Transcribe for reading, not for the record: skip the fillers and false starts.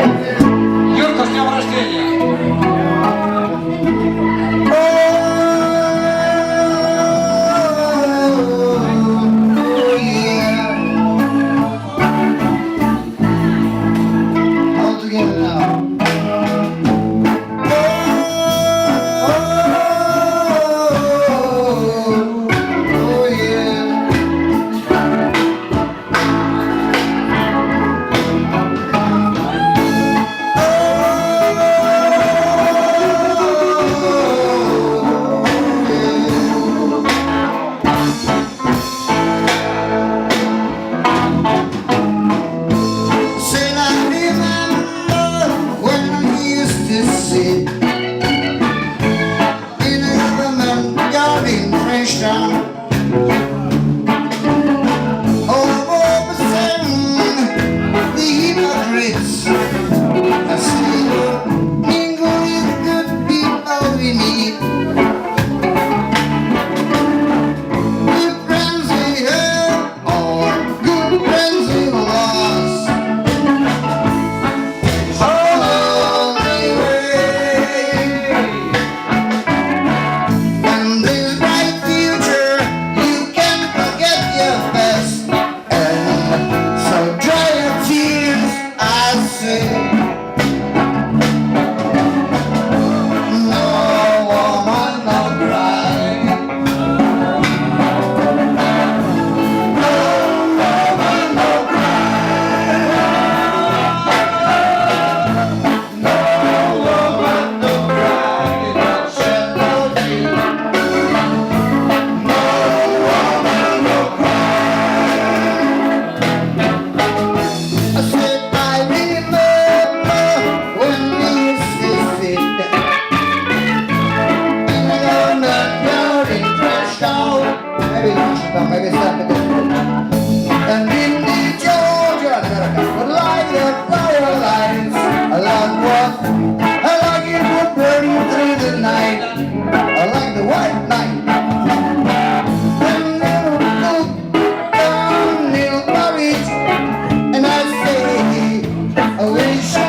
Юрка, с днем рождения! Maybe stop at this point. And in the Georgia, America would light up fire lines. I like what? I like it would burn through the night. I like the white night. And then we'll go down Neil Barrage. And I say, I wish